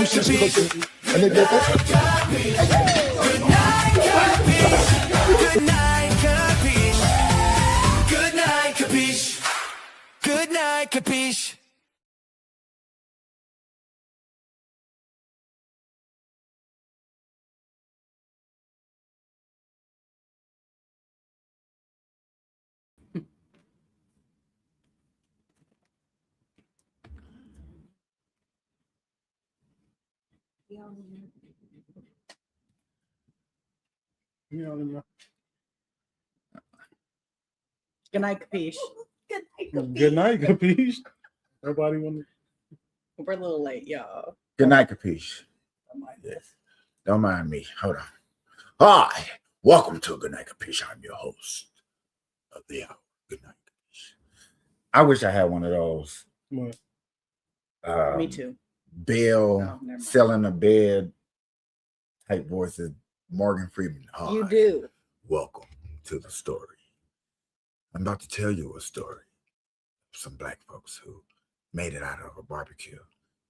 Kapaesh. Good night, Kapaesh. Good night, Kapaesh. Good night, Kapaesh. Good night, Kapaesh. Good night, Kapaesh. Everybody want to. We're a little late, y'all. Good night, Kapaesh. Yes. Don't mind me. Hold on. Hi. Welcome to Good Night, Kapaesh. I'm your host of the hour. Good night, Kapaesh. I wish I had one of those. What? Me too. Bill selling a bed type voices. Morgan Freeman. Hi. You do. Welcome to the story. I'm about to tell you a story of some black folks who made it out of a barbecue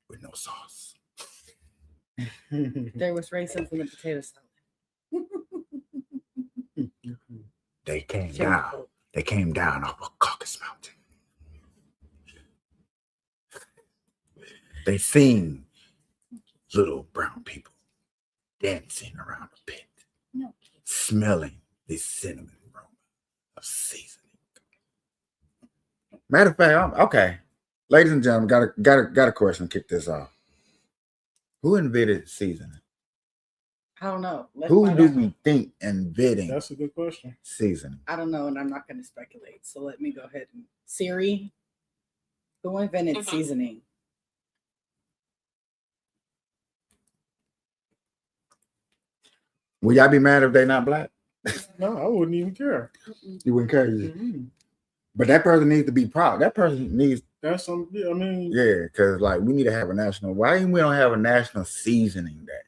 with no sauce. There was raisins in the potato salad. They came down off of Caucasus Mountain. They seen little brown people dancing around the pit, smelling the cinnamon aroma of seasoning. Matter of fact, okay, ladies and gentlemen, got a question. Kick this off. Who invented seasoning? I don't know. Who do we think inventing? That's a good question. Seasoning. I don't know, and I'm not going to speculate. So let me go ahead and Siri. Who invented seasoning? Will y'all be mad if they're not black? No, I wouldn't even care. You wouldn't care. Mm-hmm. But that person needs to be proud. That person needs. That's some. Yeah, I mean. Yeah, because like we need to have a national. Why we don't have a national seasoning day?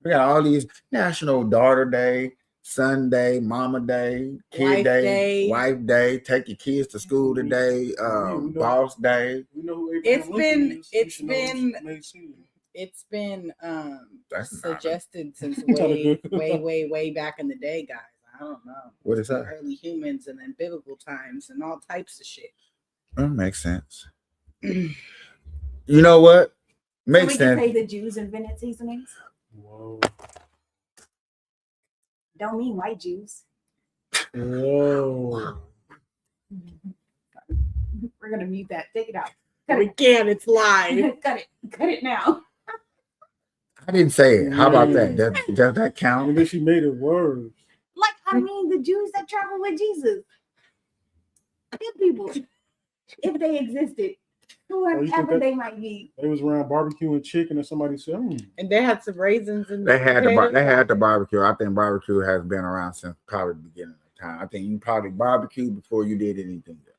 We got all these National Daughter Day, Son Day, Mama Day, Kid Day, Wife Day. Take your kids to school today. Boss Day. We know who It's been suggested since way back in the day, guys. I don't know. What is that? Early humans and then biblical times and all types of shit. That makes sense. You know what? Makes sense. Say the Jews invented seasonings. Whoa. Don't mean white Jews. Whoa. We're gonna mute that. Take it out. We can't. It's live. Cut it now. I didn't say it. How about that? Does that count? And then she made it worse. Like, I mean, the Jews that traveled with Jesus. Good people. If they existed. Whoever they might be. They was around barbecuing chicken and somebody said, And they had some raisins in They had the barbecue. I think barbecue has been around since probably the beginning of time. I think you probably barbecued before you did anything else.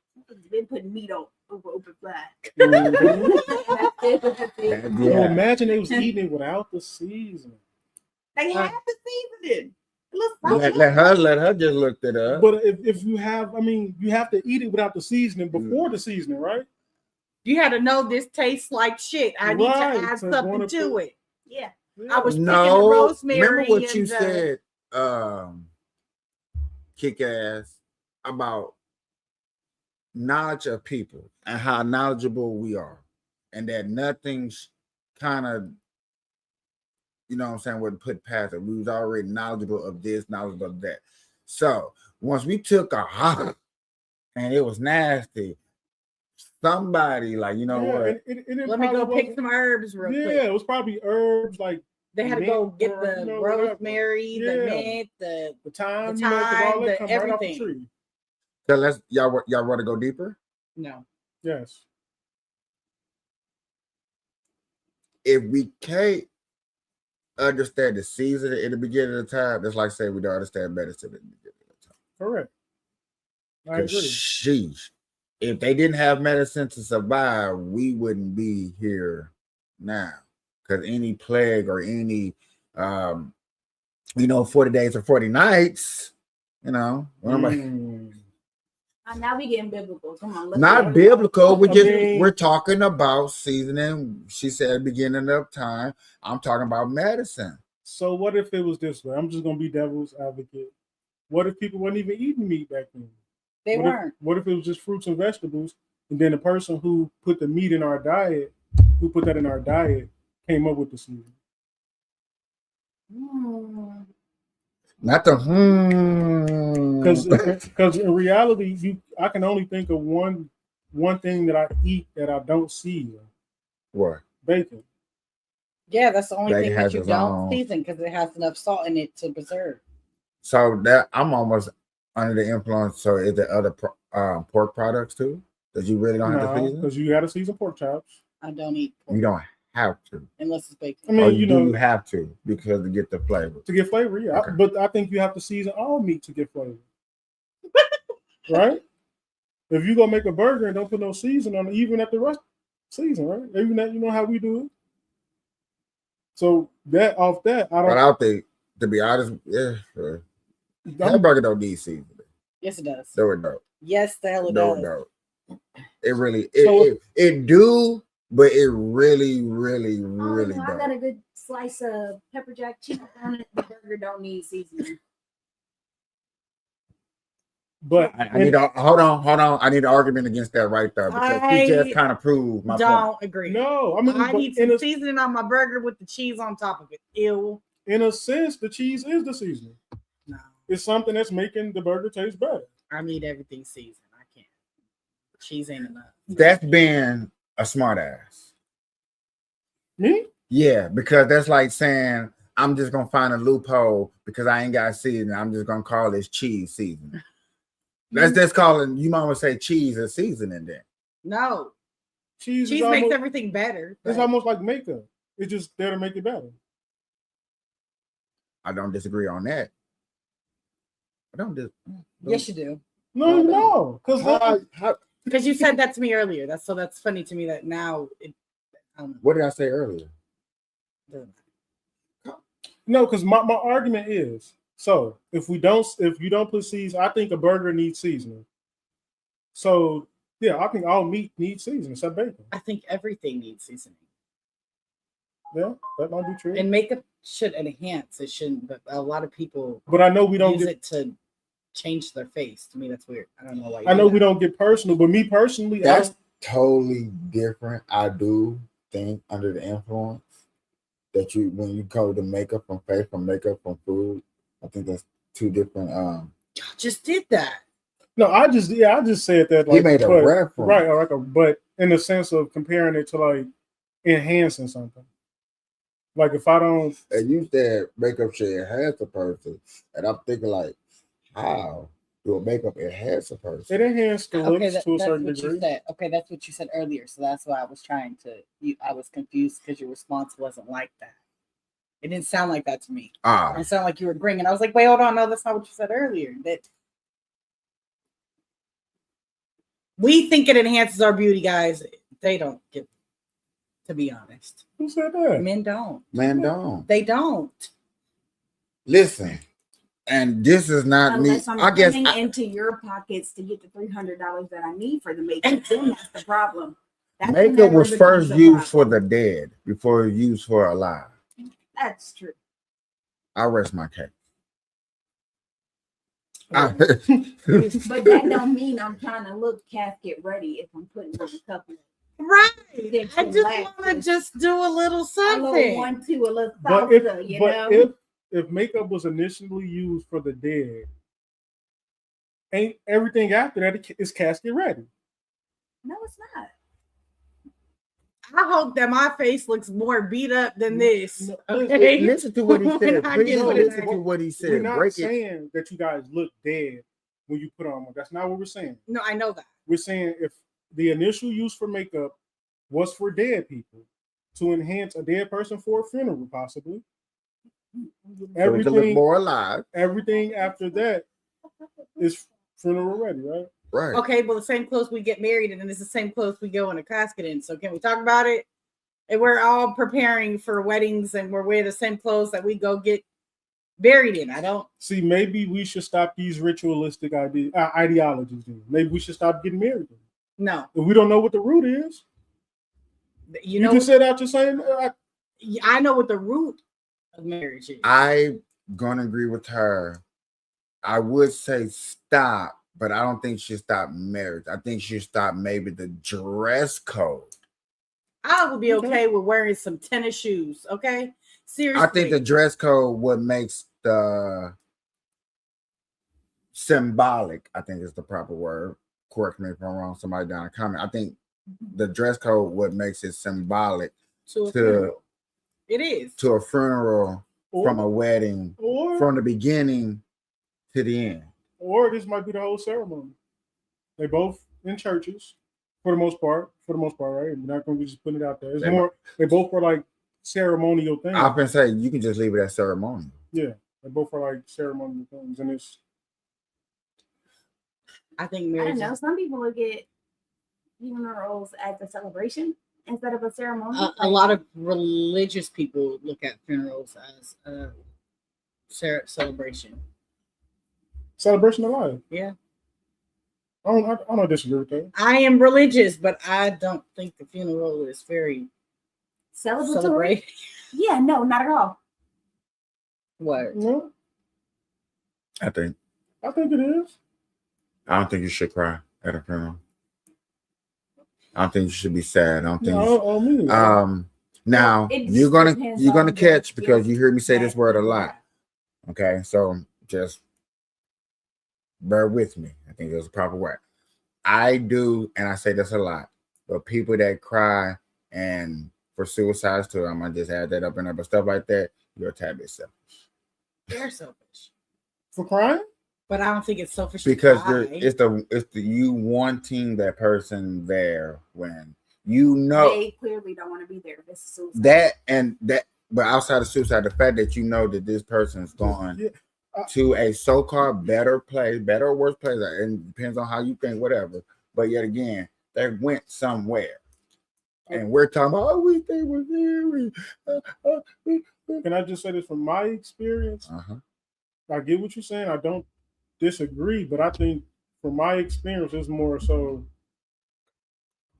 Been putting meat on over open fly. Yeah. Imagine they was eating it without the seasoning. They had the seasoning. Let her just look it up. But if you have, I mean, you have to eat it without the seasoning before the seasoning, right? You had to know this tastes like shit. I need to add something to it. Yeah. I was picking the rosemary. Remember what you said, kick ass, about knowledge of people and how knowledgeable we are, and that nothing's kind of, you know what I'm saying, would put past it. We was already knowledgeable of this, knowledgeable of that. So once we took a hot and it was nasty, somebody like, you know what? Let me go pick some herbs real quick. Yeah, it was probably herbs like they had to go get the rosemary, the mint, the thyme, everything. Right off the tree. So y'all want to go deeper? No. Yes. If we can't understand the season in the beginning of the time, it's like saying we don't understand medicine in the beginning of the time. Correct. I agree. Sheesh. If they didn't have medicine to survive, we wouldn't be here now. Because any plague or any 40 days or 40 nights, Now we getting biblical. Come on, let's Not go. biblical. mean- We're talking about seasoning. She said beginning of time. I'm talking about medicine. So what if it was this way? I'm just gonna be devil's advocate. What if people weren't even eating meat back then? They weren't. What if it was just fruits and vegetables, and then the person who put the meat in our diet, who put that in our diet, came up with the seasoning? Not the Because in reality, I can only think of one thing that I eat that I don't season. What? Bacon. Yeah, that's the only Bacon thing has that you its don't own- season because it has enough salt in it to preserve. So that I'm almost under the influence. So is there other pork products too that you really don't have to No, season? because you got to season pork chops. I don't eat pork You don't have to. unless it's bacon. I mean, Or you do know, you have to because to get the flavor. to get flavor, yeah. Okay. But I think you have to season all meat to get flavor. Right? If you go make a burger and don't put no season on it, even at the rest season, right? Even that, you know how we do it. So that I But don't. I think, to be honest, yeah, that burger don't need seasoning. Yes, it does. No, it don't. Yes, the hell it No, does. it don't. It really, So- it do, but it really, really, really I got don't. a good slice of pepper jack chicken on it. The burger don't need seasoning. But I need to hold on. I need an argument against that right there because I he just kind of proved my point. Don't agree. no, I mean, I but need some seasoning on my burger with the cheese on top of it. Ew. in a sense, the cheese is the seasoning. No, It's something that's making the burger taste better. I need everything seasoned. I can't. Cheese ain't enough. That's being a smart ass. Me? Yeah, because that's like saying I'm just gonna find a loophole because I ain't got seasoning. I'm just gonna call this cheese seasoning. That's just calling. You might want to say cheese a seasoning then. No, Cheese cheese is makes almost, everything better. it's but- almost like makeup. It's just there to make it better. I don't disagree on that. I don't just. Yes, you do. No, because Because you said that to me earlier. That's funny to me that now it. What did I say earlier? no, because my argument is so if you don't put seasoning, I think a burger needs seasoning. So yeah, I think all meat needs seasoning except bacon. I think everything needs seasoning. Yeah, that might be true. And makeup should enhance. It shouldn't. But a lot of people But I know we don't use get. it to change their face. To me, that's weird. I don't know why. I know we don't get personal, but me personally, That's totally different. I do think under the influence that when you go to makeup from face from makeup from food, I think that's two different. Y'all just did that. no, I just said that He made a but- reference. right? But in the sense of comparing it to like enhancing something. Like if I don't, And you said makeup should enhance a person, and I'm thinking like, how do a makeup enhance a person? it enhances the Okay, looks to a that's certain what degree. you said. Okay, that's what you said earlier. So that's why I was trying to. I was confused because your response wasn't like that. It didn't sound like that to me. It sounded like you were bringing. I was like, wait, hold on, no, that's not what you said earlier. That we think it enhances our beauty, guys. They don't get. To be honest, Who said that? men don't. Man, don't They don't. listen. And this is not Unless me. I'm I guess coming into your pockets to get the $300 that I need for the makeup, then that's the problem. That's makeup whenever was it first becomes a used for problem. the dead before it was used for alive. That's true. I rest my case. But that don't mean I'm trying to look casket ready if I'm putting on a couple. Right. Sticks I and just want to waxes. just do a little A little something. 1, 2, a little But salsa, you know. if makeup was initially used for the dead, ain't everything after that is casket ready? No, it's not. I hope that my face looks more beat up than this. No, Okay. Listen to what he When said. I Please get to listen that. to what he We're said. not Break it. saying that you guys look dead when you put on one. That's not what we're saying. No, I know that. We're saying if the initial use for makeup was for dead people to enhance a dead person for a funeral, possibly. So it can look more alive. Everything after that is funeral ready, right? Right. Okay, well, the same clothes we get married in, and it's the same clothes we go in a casket in. So can we talk about it? And we're all preparing for weddings, and we're wearing the same clothes that we go get buried in. I don't see. Maybe we should stop these ritualistic ideologies. Then. Maybe we should stop getting married. Then. No. If we don't know what the root is, you know, just said out your saying. I know what the root of marriage is. I'm gonna agree with her. I would say stop, but I don't think she should stop marriage. I think she should stop maybe the dress code. I would be okay with wearing some tennis shoes. Okay, seriously. I think the dress code what makes the symbolic. I think is the proper word. Correct me if I'm wrong. Somebody down in the comment. I think the dress code what makes it symbolic to it is to a funeral from a wedding or from the beginning to the end. Or this might be the whole ceremony. They both in churches for the most part, right? We're not going to be just putting it out there. They both were like ceremonial things. I've been saying you can just leave it at ceremony. Yeah, they both are like ceremonial things, and it's. I think marriage. I don't know. Some people look at funerals as a celebration instead of a ceremony. A lot of religious people look at funerals as a celebration. Celebration of life. Yeah. I don't disagree with that. I am religious, but I don't think the funeral is very celebratory. Yeah, no, not at all. What? No. I think it is. I don't think you should cry at a funeral. I don't think you should be sad. I don't think. Now you're gonna catch because you hear me say this word a lot. Okay, so just bear with me. I think there's a proper word. I do, and I say this a lot. But people that cry and for suicides too, I'm gonna just add that up and up, but stuff like that, you're a tad bit selfish. They're selfish for crying, but I don't think it's selfish because it's the you wanting that person there when you know they clearly don't want to be there. This is suicide. That, but outside of suicide, the fact that you know that this person is going to a so-called better place, better or worse place, and it depends on how you think, whatever. But yet again, they went somewhere. And we're talking about, we think we're here. Can I just say this from my experience? I get what you're saying. I don't disagree, but I think from my experience, it's more so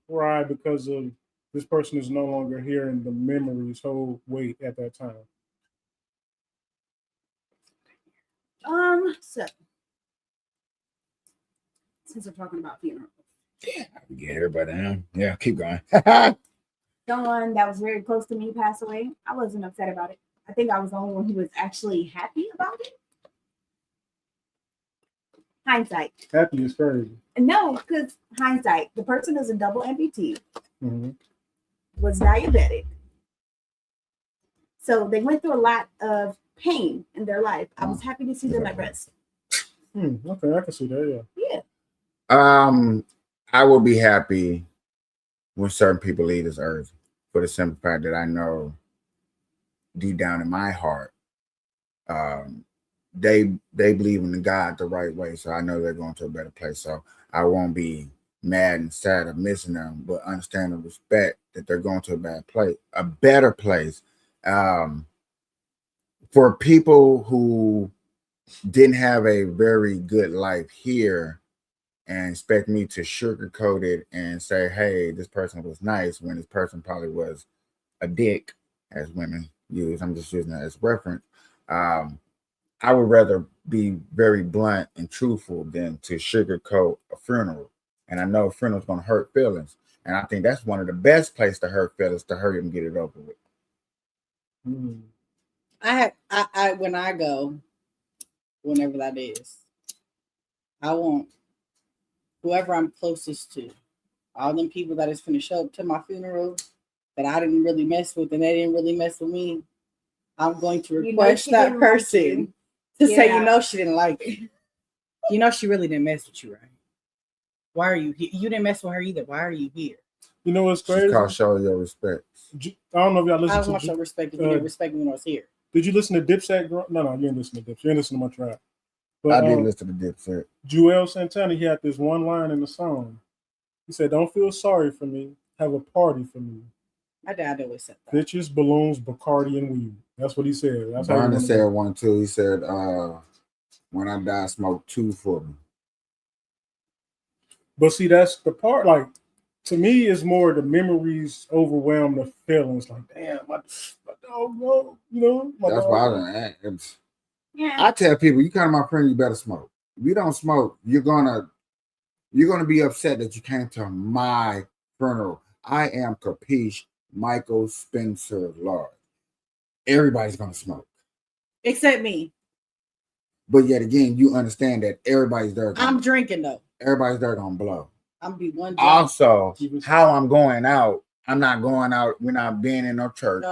cry because of this person is no longer here and the memories hold weight at that time. So since we're talking about funerals. Yeah, I get everybody down. Yeah, keep going. Someone that was very close to me passed away. I wasn't upset about it. I think I was the only one who was actually happy about it. Hindsight. Happy is crazy. No, because hindsight. The person is a double amputee. Was diabetic. So they went through a lot of pain in their life. I was happy to see them at rest. Okay, I can see that. Yeah. I will be happy when certain people leave this earth for the simple fact that I know deep down in my heart, they believe in God the right way. So I know they're going to a better place. So I won't be mad and sad of missing them, but understand and respect that they're going to a better place. For people who didn't have a very good life here and expect me to sugarcoat it and say, hey, this person was nice when this person probably was a dick, as women use. I'm just using that as reference. I would rather be very blunt and truthful than to sugarcoat a funeral. And I know a funeral is going to hurt feelings. And I think that's one of the best places to hurt feelings, to hurry and get it over with. I when I go, whenever that is, I want whoever I'm closest to, all them people that is going to show up to my funeral that I didn't really mess with and they didn't really mess with me, I'm going to request that person to say, she didn't like it. She really didn't mess with you, right? Why are you here? You didn't mess with her either. Why are you here? You know what's crazy? It's called show your respect. I don't know if y'all listen to. I don't want your respect if you didn't respect me when I was here. Did you listen to Dipset? No, you didn't listen to Dipset. You didn't listen to my trap. But I did listen to Dipset. Joel Santana, he had this one line in the song. He said, "Don't feel sorry for me. Have a party for me." My dad always said that. Bitches, balloons, Bacardi, and weed. That's what he said. That's how he Barney wanted said to- one too. He said, when I die, smoke 2 for me. But see, that's the part. Like, to me, it's more the memories overwhelm the feelings. Like, damn, my dog, no, you know. My That's dog, why I no. don't act. Yeah. I tell people, you come to my friend, you better smoke. If you don't smoke, you're gonna be upset that you came to my funeral. I am Kapaesh, Michael Spencer Lord. Everybody's gonna smoke. Except me. But yet again, you understand that everybody's there. I'm drinking though. Everybody's there gonna blow. I'm gonna be one drink. Also, how I'm going out, I'm not going out. We're not being in no church.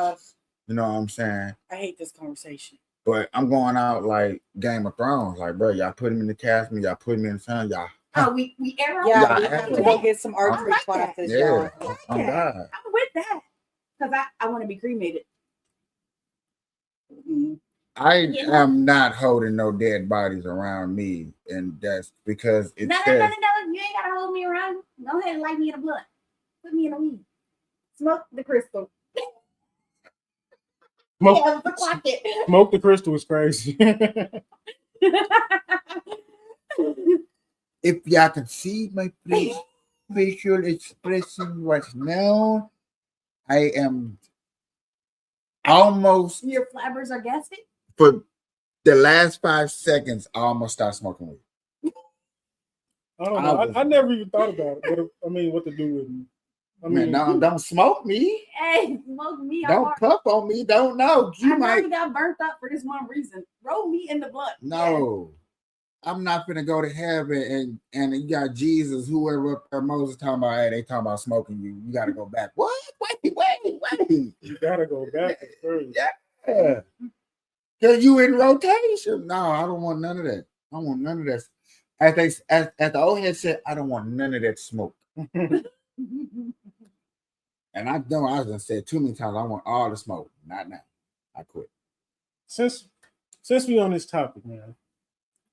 You know what I'm saying? I hate this conversation. But I'm going out like Game of Thrones. Like, bro, y'all put him in the casket, y'all put him in the sun, y'all. Oh, we ever? Yeah, Yeah, we have to go get some archery like that. classes, Yeah, y'all. oh God. I'm with that because I want to be cremated. Mhm. I You know? am not holding no dead bodies around me, and that's because it No, says you ain't gotta hold me around. Go ahead and light me in the blood. Put me in a weed. Smoke the crystal. Smoke, Yeah, fuck it. smoke the crystal is crazy. if y'all can see my facial expression right now, I am almost Your flabbers are gassing. for the last 5 seconds, I almost stopped smoking weed. I don't know. I never even thought about it. What to do with me? I mean, Man, no, don't smoke me. Hey, smoke me. Don't puff on me. Don't know. You I might. already got burnt up for this one reason. Roll me in the blood. No, I'm not gonna go to heaven and you got Jesus, whoever up there, Moses talking about, hey, they talking about smoking you. You gotta go back. What? Wait. you gotta go back first. Yeah. Cause you in rotation. No, I don't want none of that. I don't want none of that. As the old head said, I don't want none of that smoke. And I know I was gonna say it too many times. I want all the smoke. Not now. I quit. Since we on this topic, man,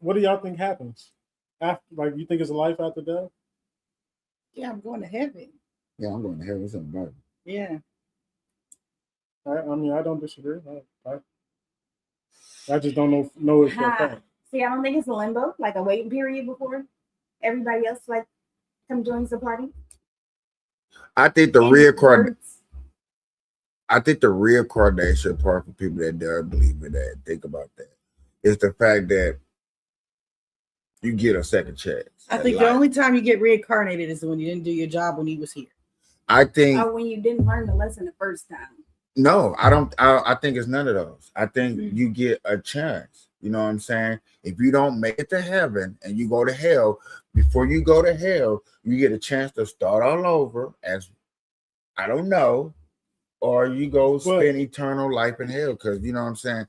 what do y'all think happens after? Like, you think it's a life after death? Yeah, I'm going to heaven. Yeah, I'm going to heaven. It's in the Bible. Yeah. I mean, I don't disagree. I just don't know it for a fact. See, I don't think it's a limbo, like a waiting period before everybody else like come joins the party. I think the real coordination part for people that don't believe in that, think about that, is the fact that you get a second chance. I think the only time you get reincarnated is when you didn't do your job when you was here. I think Or when you didn't learn the lesson the first time. no, I don't. I think it's none of those. I think you get a chance. You know what I'm saying? If you don't make it to heaven and you go to hell, before you go to hell, you get a chance to start all over as, I don't know, or you go spend eternal life in hell. Because you know what I'm saying?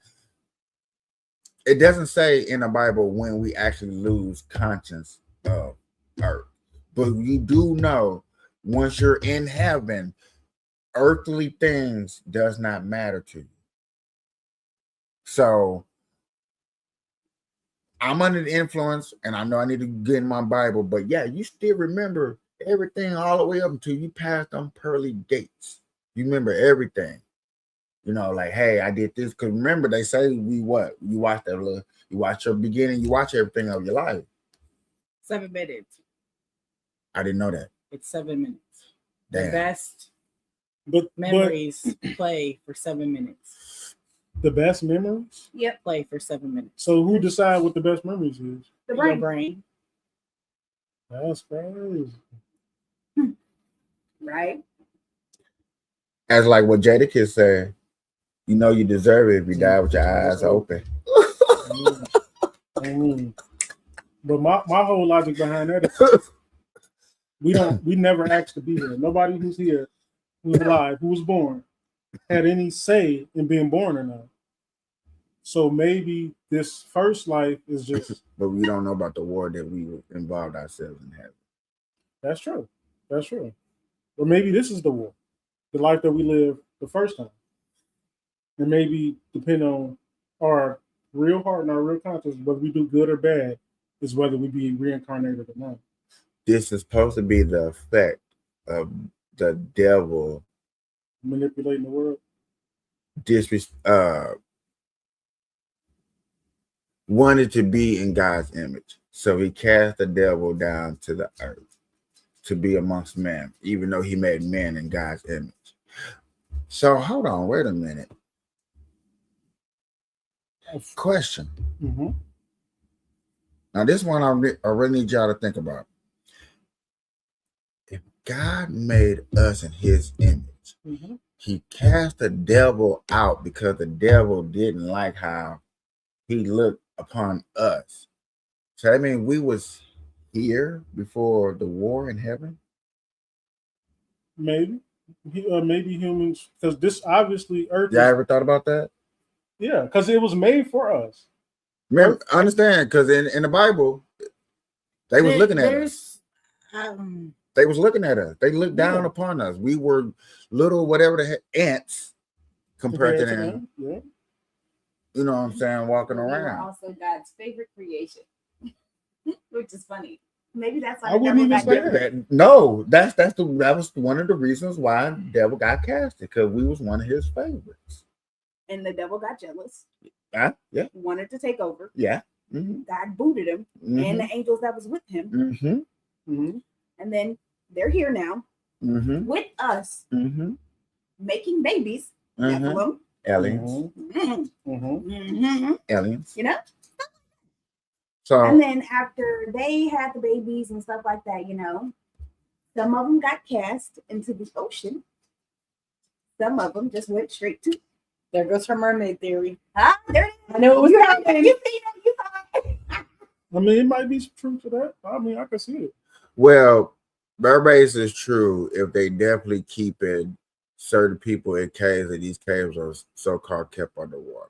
It doesn't say in the Bible when we actually lose conscience of earth. But you do know once you're in heaven, earthly things does not matter to you. So I'm under the influence, and I know I need to get in my Bible, but yeah, you still remember everything all the way up until you pass them pearly gates. You remember everything. You know, like, hey, I did this. Because remember, they say you watch your beginning, you watch everything of your life. 7 minutes. I didn't know that. It's 7 minutes. Damn. The best But memories play for 7 minutes. The best memories? Yep. Play for 7 minutes. So who decide what the best memories is? The Your brain. brain. That's crazy. Right? As like what Jadakiss said, you know you deserve it if you die with your eyes open. But my whole logic behind that is we never asked to be here. Nobody who's here, who's alive, who was born, had any say in being born or not. So maybe this first life is just. But we don't know about the war that we involved ourselves in having. That's true. That's true. Or maybe this is the war, the life that we lived the first time. And maybe depending on our real heart and our real conscience, whether we do good or bad, is whether we be reincarnated or not. This is supposed to be the effect of the devil manipulating the world. Wanted to be in God's image. So he cast the devil down to the earth to be amongst men, even though he made men in God's image. So hold on, wait a minute. Question. Mm-hmm. Now, this one I really need y'all to think about. If God made us in his image, Mm-hmm. he cast the devil out because the devil didn't like how he looked upon us. So that means we was here before the war in heaven? Maybe. Maybe humans, because this obviously Earth Y'all is, ever thought about that? yeah, because it was made for us. Remember, understand, because in the Bible, they was looking at us. They was looking at us. They looked down upon us. We were little, whatever the heck, ants compared to them. Yeah. You know what I'm saying? Walking We were around. also God's favorite creation, which is funny. Maybe that's why I wouldn't even say that. No, that was one of the reasons why the devil got casted, because we was one of his favorites. And the devil got jealous. Yeah. Wanted to take over. Yeah. God booted him and the angels that was with him. And then they're here now with us making babies. Nephilim. Aliens. Aliens. You know? So, and then after they had the babies and stuff like that, you know, some of them got cast into the ocean. Some of them just went straight to. There goes her mermaid theory. There it is. I know it was happening. You see that? You saw it. I mean, it might be truth to that. I mean, I can see it. well, mermaids is true if they definitely keep it certain people in caves, and these caves are so-called kept underwater.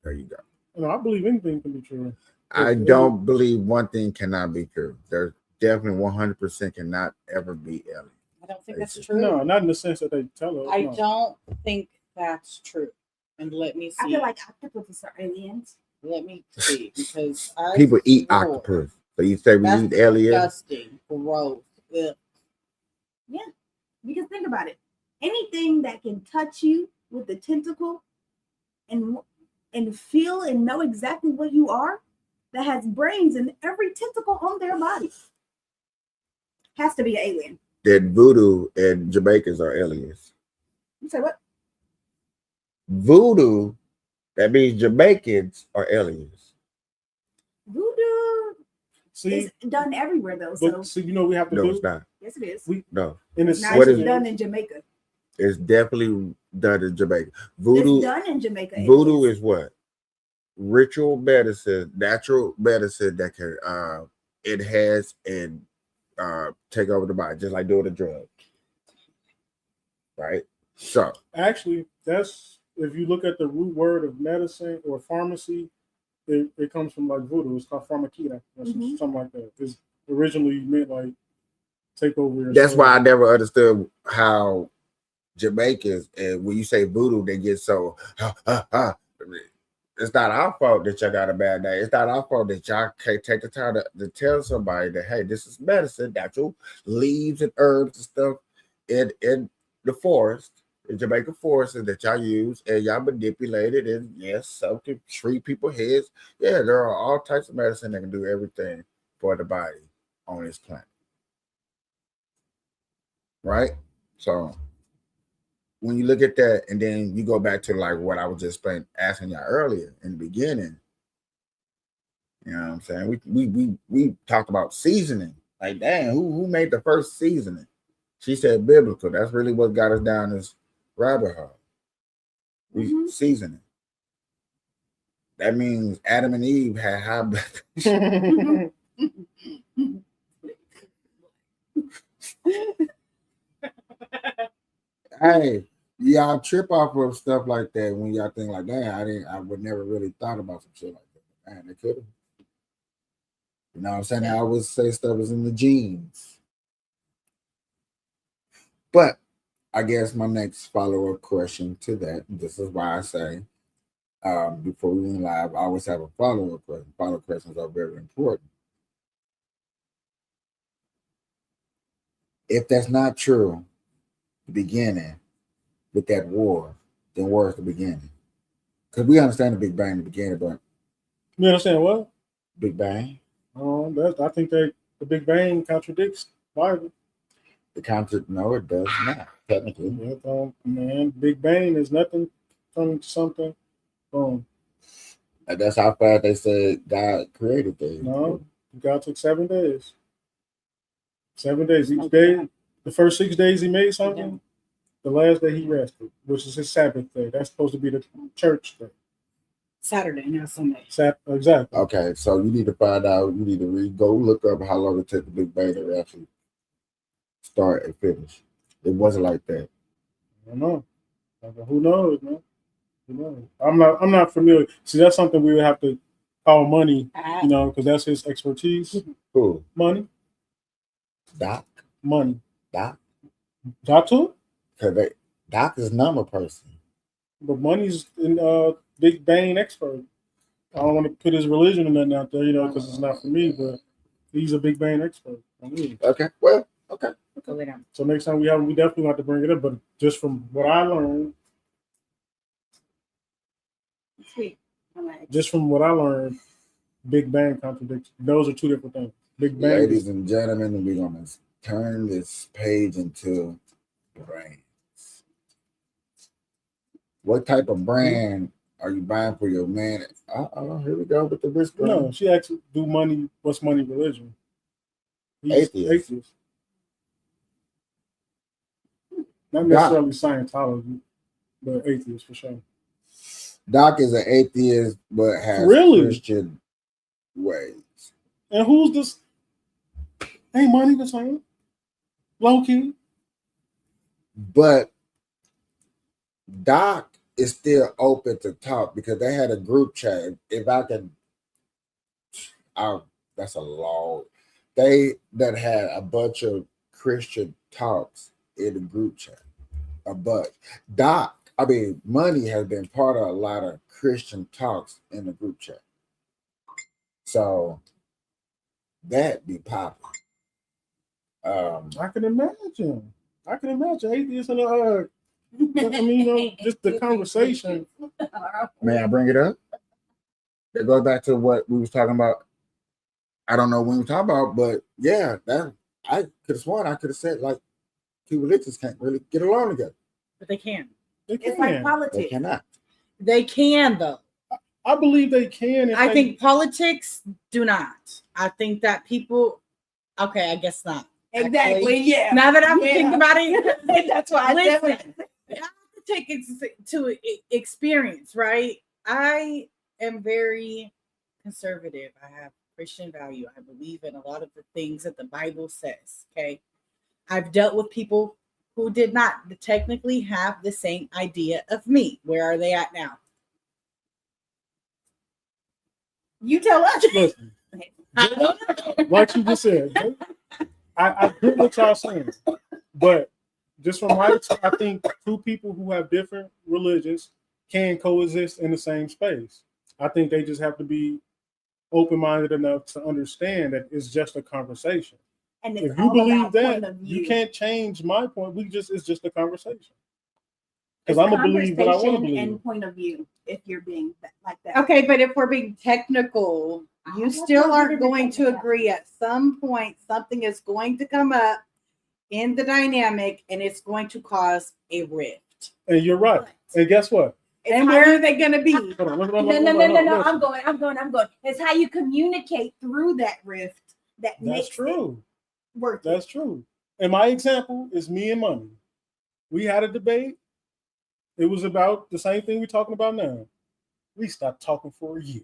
There you go. No, I believe anything can be true. I don't believe one thing cannot be true. There's definitely 100% cannot ever be alien. I don't think that's true. No, not in the sense that they tell us. I no. don't think that's true. And let me see. I feel like octopuses are aliens. Let me see, because People eat octopus. So you say we eat aliens? Disgusting. Gross. Ugh. Yeah, because think about it. Anything that can touch you with the tentacle and feel and know exactly what you are, that has brains in every tentacle on their body, has to be an alien. That voodoo and Jamaicans are aliens. You say what? Voodoo, that means Jamaicans are aliens. Voodoo is done everywhere though. So you know we have to No, do. it's not. yes, it is. No. And it's Not what just is done in Jamaica. It's definitely done in Jamaica. Voodoo. It's done in Jamaica. Voodoo is what? Ritual medicine, natural medicine that can enhance and take over the body, just like doing a drug. Right? So actually, that's if you look at the root word of medicine or pharmacy, it comes from like voodoo. It's called pharmakeia, something like that. It's originally meant like take over your that's soul. why I never understood how Jamaicans, and when you say voodoo, they get so It's not our fault that y'all got a bad day. It's not our fault that y'all can't take the time to tell somebody that, hey, this is medicine, natural leaves and herbs and stuff in the forest, in Jamaica forests that y'all use, and y'all manipulate it, and yes, some can treat people's heads. Yeah, there are all types of medicine that can do everything for the body on this planet. Right? So when you look at that, and then you go back to like what I was just asking y'all earlier in the beginning, you know what I'm saying? We talked about seasoning. Like, damn, who made the first seasoning? She said biblical. That's really what got us down this rabbit hole. We seasoning. That means Adam and Eve had high blood. Hey, y'all trip off of stuff like that when y'all think like, damn, I would never really thought about some shit like that. Man, they could have. You know what I'm saying? I always say stuff is in the genes. But I guess my next follow-up question to that, this is why I say before we went live, I always have a follow-up question. Follow-up questions are very important. If that's not true, the beginning with that war than war is the beginning. Because we understand the Big Bang in the beginning, but You understand what? Big Bang, I think that the Big Bang contradicts Bible. the concept, no, it does not, technically. Man, Big Bang is nothing from something. And that's how fast they said God created things. No, God took 7 days. 7 days. Each day, the first 6 days he made something. The last day he rested, which is his Sabbath day. That's supposed to be the church day. Saturday, not Sunday. Exactly. Okay, so you need to find out, you need to go look up how long it took the Big Bang to actually start and finish. It wasn't like that. I don't know. Who knows, man? Who knows? I'm not familiar. See, that's something we would have to call Money, because that's his expertise. Who? Money. Doc? Money. Doc? Doctor? Because Doc is number person. But Money's in Big Bang expert. I don't want to put his religion or nothing out there, because it's not for me, but he's a Big Bang expert. Okay, well, okay. So next time we definitely have to bring it up, but just from what I learned, Big Bang contradicts. Those are two different things. Big Bang. Ladies and gentlemen, we're going to turn this page into brands. What type of brand are you buying for your man? Here we go with the risk brand. No, she actually do money. What's money religion? He's atheist. Not necessarily Scientology, but atheist for sure. Doc is an atheist, but has Christian ways. And who's this? Ain't Money the same? Low key. But Doc is still open to talk because they had a group chat. If I can, that's a long. They that had a bunch of Christian talks in the group chat. A bunch. Money has been part of a lot of Christian talks in the group chat. So that be popular. I can imagine atheists in just the conversation. May I bring it up? It goes back to what we was talking about. I don't know when we were talking about, but yeah, that I could have sworn I could have said like two religions can't really get along together. But they can. It's like politics. They cannot. They can though. I believe they can. I think politics do not. I think that people. Okay, I guess not. Exactly. Actually, yeah. Now that I'm thinking about it, That's why I said listen. I have to take it to experience, right? I am very conservative. I have Christian value. I believe in a lot of the things that the Bible says. Okay, I've dealt with people who did not technically have the same idea of me. Where are they at now? You tell us. Listen, like you just said, I get what y'all saying, but just from my experience, I think two people who have different religions can coexist in the same space. I think they just have to be open-minded enough to understand that it's just a conversation. And if you believe that, you can't change my point. It's just a conversation. Because I'm gonna believe what I want to believe. And point of view, if you're being like that. Okay, but if we're being technical, you still aren't going to agree. At some point, something is going to come up in the dynamic, and it's going to cause a rift. And you're right. And guess what? And where are they going to be? No. I'm going. It's how you communicate through that rift that makes true. It work. That's true. And my example is me and Money. We had a debate. It was about the same thing we're talking about now. We stopped talking for a year.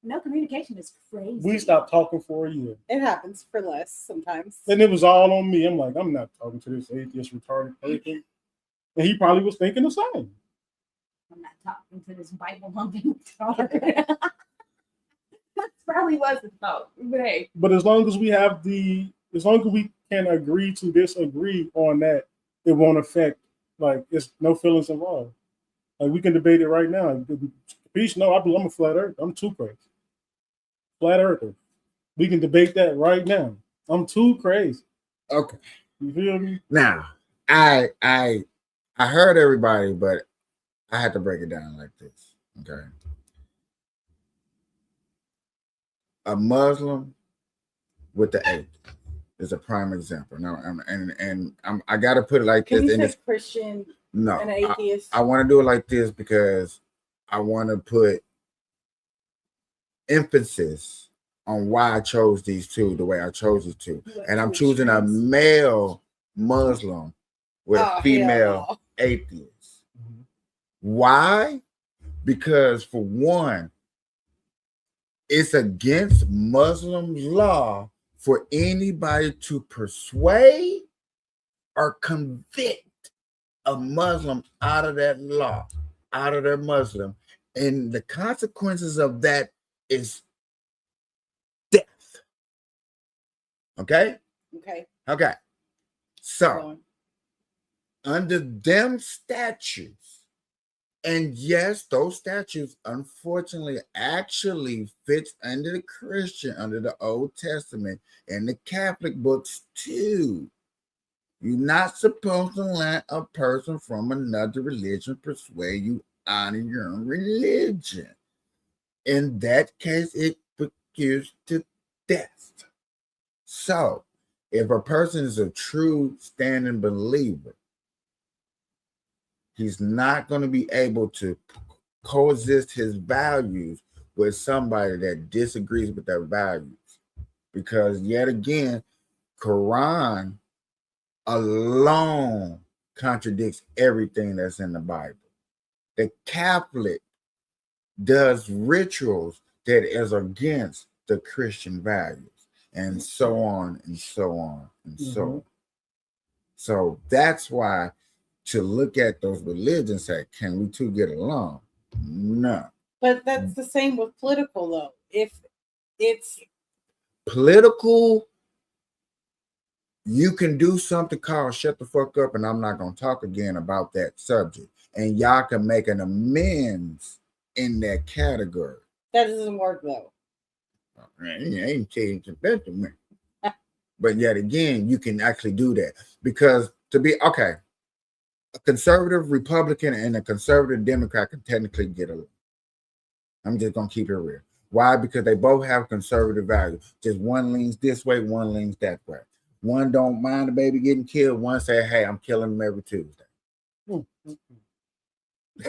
No, communication is crazy. We stopped talking for a year. It happens for less sometimes. And it was all on me. I'm like, I'm not talking to this atheist retarded person. And he probably was thinking the same. I'm not talking to this Bible humping retard. That probably was the thought. But hey. But as long as we can agree to disagree on that, it won't affect, like, it's no feelings involved. Like, we can debate it right now. Kapaesh, no, I'm a flat earther. I'm too crazy. Flat earther. We can debate that right now. I'm too crazy. Okay. You feel me? Now, I heard everybody, but I had to break it down like this. Okay. A Muslim with the atheist is a prime example. Now, I got to put it like Can this. you And say it's, Christian no, and atheist? I want to do it like this because I want to put emphasis on why I chose these two the way I chose these two. And I'm choosing a male Muslim with a female atheist. Mhm. Why? Because for one, it's against Muslim law for anybody to persuade or convict a Muslim out of that law, out of their Muslim. And the consequences of that is death. Okay? Okay. Okay. So, go on. under them statutes, and yes, those statutes unfortunately actually fits under the Christian, under the Old Testament and the Catholic books too. You're not supposed to let a person from another religion persuade you out of your own religion. In that case, it gives to death. So, if a person is a true standing believer, he's not going to be able to coexist his values with somebody that disagrees with their values. Because yet again, Quran alone contradicts everything that's in the Bible. The Catholic does rituals that is against the Christian values, and so on and so on and so on. So that's why to look at those religions and say, can we two get along? No. But that's the same with political, though. If it's Political, you can do something called shut the fuck up, and I'm not going to talk again about that subject. And y'all can make an amends in that category. that doesn't work, though. I ain't changing that to me. But yet again, you can actually do that. Because to be, okay, a conservative Republican and a conservative Democrat can technically get along. I'm just going to keep it real. Why? Because they both have conservative values. Just one leans this way, one leans that way. One don't mind the baby getting killed. One say, hey, I'm killing them every Tuesday.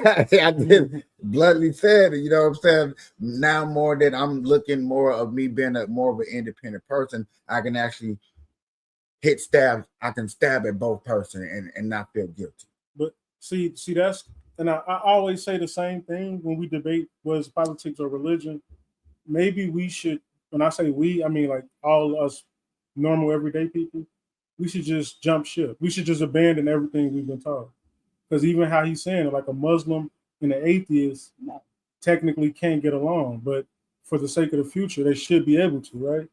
I did bluntly said it, you know what I'm saying? Now more that I'm looking more of me being more of an independent person, I can actually hit stab. I can stab at both person and not feel guilty. But see that's, and I always say the same thing when we debate was politics or religion. Maybe we should, when I say we, I mean like all us normal everyday people, we should just jump ship. We should just abandon everything we've been taught. Because even how he's saying it, like a Muslim and an atheist technically can't get along, but for the sake of the future, they should be able to, right?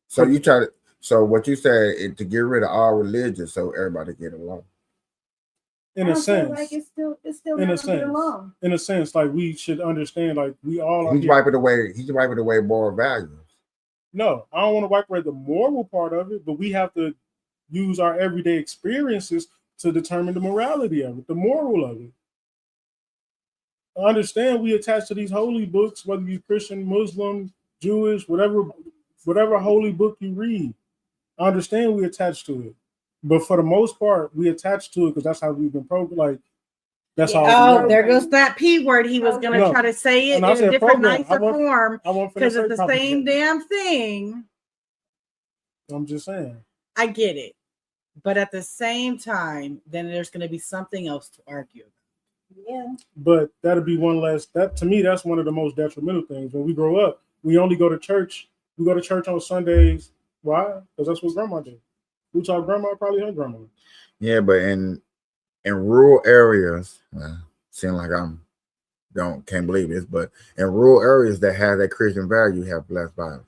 So you try to, so what you say is to get rid of all religions so everybody get along. In a sense, like it's still in a not getting sense, along. in a sense, like we should understand, like we all are He's here. wiping away moral values. No, I don't want to wipe away the moral part of it, but we have to use our everyday experiences to determine the morality of it, the moral of it. I understand we attach to these holy books, whether you're Christian, Muslim, Jewish, whatever holy book you read. I understand we attach to it. But for the most part, we attach to it because that's how we've been programmed. Like, that's how. Oh, there goes that P word. He was going to try to say it in a different, nicer form because it's the same damn thing. I'm just saying. I get it. But at the same time, then there's going to be something else to argue. Yeah. But that'll be one less. That to me, that's one of the most detrimental things. When we grow up, we only go to church. We go to church on Sundays. Why? Because that's what grandma did. Who taught grandma? Probably her grandma. Yeah, but in rural areas, seem like can't believe this, but in rural areas that have that Christian value, you have less violence.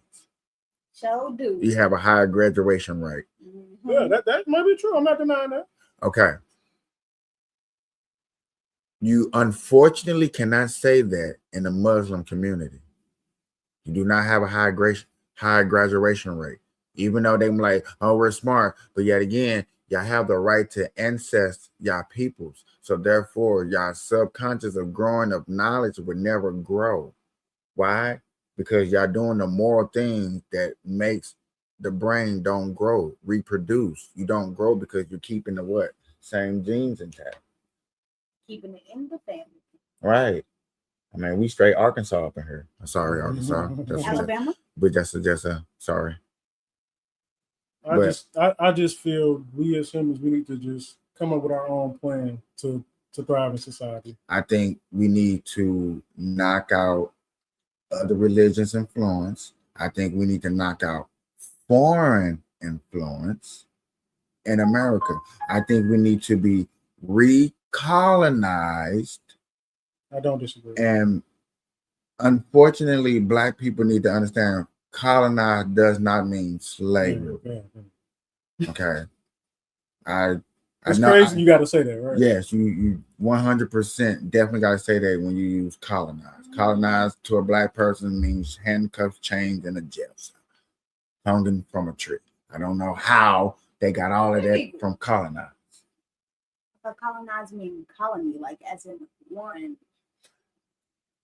So do. You have a higher graduation rate. Mm-hmm. Yeah, that might be true. I'm not denying that. Okay. You unfortunately cannot say that in the Muslim community. You do not have a high graduation rate, even though they're like, oh, we're smart. But yet again, Y'all have the right to ancest y'all peoples. So therefore, y'all subconscious of growing of knowledge would never grow. Why? Because y'all doing the moral things that makes the brain don't grow, reproduce. You don't grow because you're keeping the what? Same genes intact. Keeping it in the family. Right. I mean, we straight Arkansas up in here. Sorry, Arkansas. Alabama. But just a sorry. I just feel we as humans, we need to just come up with our own plan to thrive in society. I think we need to knock out other religions' influence. I think we need to knock out foreign influence in America. I think we need to be recolonized. I don't disagree. And unfortunately, Black people need to understand colonize does not mean slavery. Okay. It's crazy you got to say that, right? Yes, you 100% definitely got to say that when you use colonize. Colonize to a Black person means handcuffs, chains, and a jail cell, hung from a tree. I don't know how they got all of that from colonize. But colonize means colony, like as in one.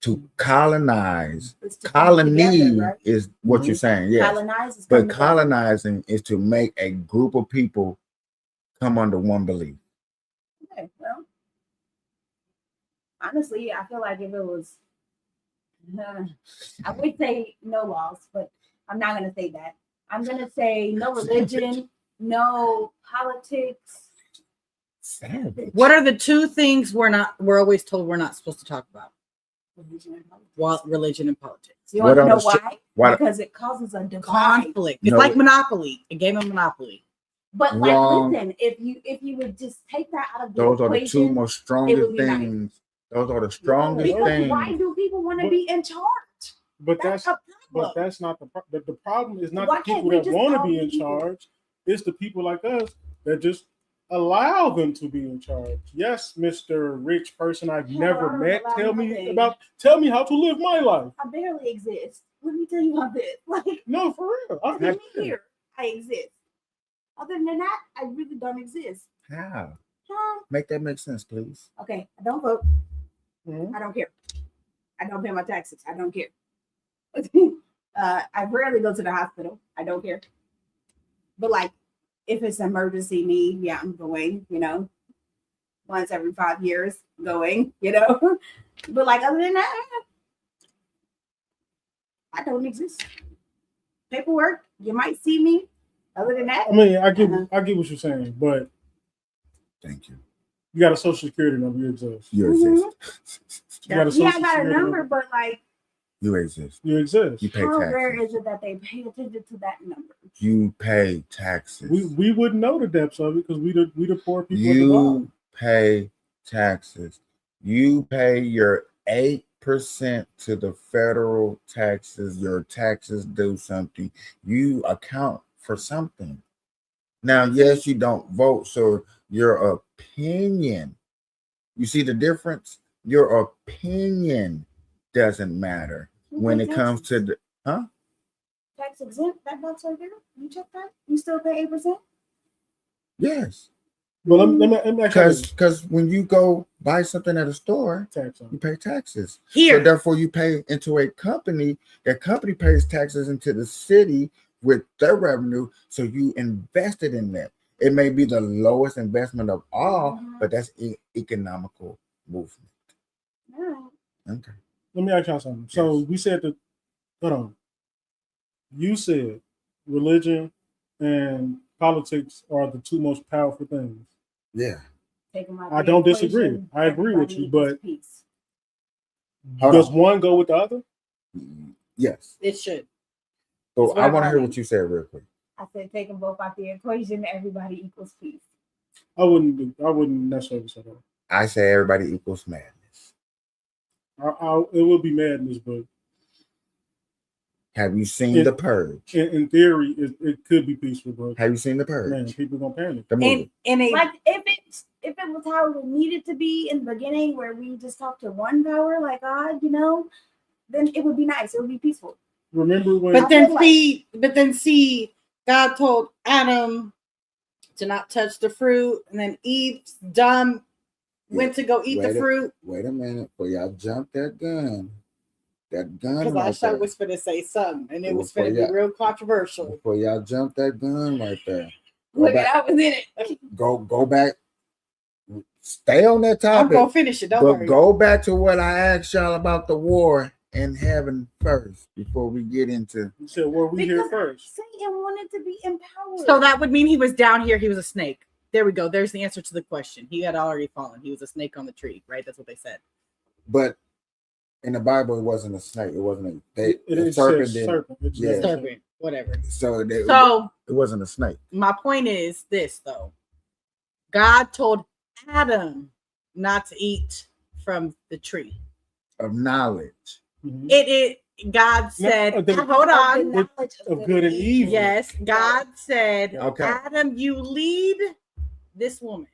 To colonize, It's to come colony together, right? is what you're saying, yes. Colonize is But coming together. colonizing is to make a group of people come under one belief. Okay, well, honestly, I feel like if it was, I would say no laws, but I'm not going to say that. I'm going to say no religion, no politics. Savage. What are the two things we're always told we're not supposed to talk about? Religion and politics. Well, religion and politics. You What want to know are the why? why- Because it causes a divide. Conflict. It's No. like Monopoly, a game of Monopoly. But Wrong. like, listen, if you would just take that out of the Those are the two equation, most it strongest would be nice. things. Those are the strongest because things. why do people want to But- be in charge? But That's that's a problem. But that's not the problem is not Why the can't people we that just want to all be be in equal? charge. It's the people like us that just allow them to be in charge. Yes, Mr. Rich person I've Yeah, never I don't met. allow nothing. Tell me how to live my life. I barely exist. Let me tell you about this. Like, No, for real. see me here, I exist. Other than that, I really don't exist. How? Huh? Make that make sense, please. Okay, I don't vote. Mhm. I don't care. I don't pay my taxes. I don't care. I rarely go to the hospital. I don't care. But like, if it's an emergency need, yeah, I'm going. Once every 5 years, going. But like, other than that, I don't exist. Paperwork, you might see me. Other than that, I mean, I get what you're saying, but Thank you. you got a social security number, you exist. You Mhm. exist. You got a yeah, social I got a security number, but like, You exist. You exist. You pay how rare taxes. is it that they pay attention to that number? You pay taxes. We wouldn't know the depths of it because we the poor people at the bottom. You pay taxes. You pay your 8% to the federal taxes. Your taxes do something. You account for something. Now, yes, you don't vote, so your opinion, you see the difference? Your opinion doesn't matter when it comes to the Tax exempt, that box right there. You check that? You still pay 8%? yes. But let me ask you this. Because when you go buy something at a store, Tax on you it. pay taxes. Here. So therefore, you pay into a company. That company pays taxes into the city with their revenue. So you invested in that. It may be the lowest investment of all, but that's economical movement. All right. Okay. Let me ask y'all something. So Yes. we said that. Hold on. You said religion and politics are the two most powerful things. Yeah. Taking my I don't equation, disagree. I agree with everybody you, equals but peace. Hold does on. one go with the other? Yes. It should. So It's what I I'm want to hear learning. what you said real quick. I said taking both out the equation, everybody equals peace. I wouldn't necessarily say that. I say everybody equals madness. It would be madness, but Have you seen Yeah. The Purge? in theory, it could be peaceful. But Have you seen The Purge? man, people gonna panic. The movie. In a Like if it was how it needed to be in the beginning, where we just talk to one power like God, then it would be nice. It would be peaceful. Remember when? but I feel then see, God told Adam to not touch the fruit, and then Eve's dumb went to go eat the fruit. Wait a minute, before y'all jump that gun. That gun Because right I sure there. was finna say something, and it was Before finna be y'all- real controversial. Before y'all jump that gun right there. Look, I was in it. Go back. Stay on that I'm topic. gonna finish it. Don't But worry. go back to what I asked y'all about the war in heaven first before we get into. You said, "Were we here Because first?" Satan wanted to be empowered. So that would mean he was down here. He was a snake. There we go. There's the answer to the question. He had already fallen. He was a snake on the tree, right? That's what they said. But in the Bible, it wasn't a snake. It wasn't It the is serpent. serpent. It's Yeah. Serpent, whatever. So So it wasn't a snake. my point is this, though. God told Adam not to eat from the tree. Of knowledge. Mhm. God said, of the- hold on. of good and evil. Yes, God said, Okay. Adam, you lead this woman.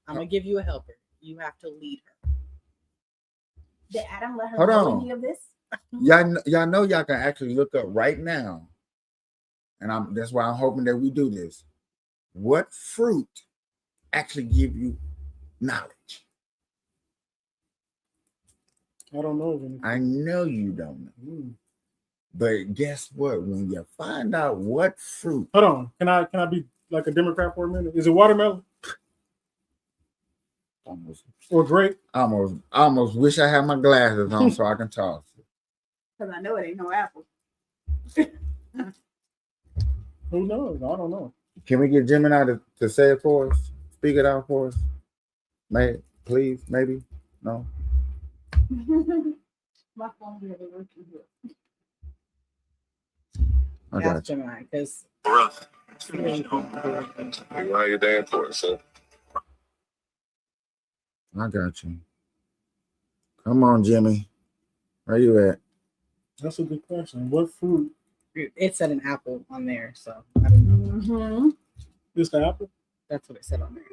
I'm gonna give you a helper. You have to lead her. Did Adam let her Hold know on. any of this? Y'all know y'all can actually look up right now, and that's why I'm hoping that we do this. What fruit actually give you knowledge? I don't know of any. I know you don't know, Mm. but guess what? When you find out what fruit, Hold on. Can I be like a Democrat for a minute? Is it watermelon almost, or grape? almost wish I had my glasses on so I can talk. Because I know it ain't no apple. Who knows? I don't know. Can we get Gemini to say it for us? Speak it out for us? May please, maybe? No? My phone really working here. I Ask got you. Gemini, because Why you there for it, sir? I got you. Come on, Jimmy. Where you at? That's a good question. What fruit it said an apple on there, so I don't know. Mm-hmm. is the apple? That's what it said on there.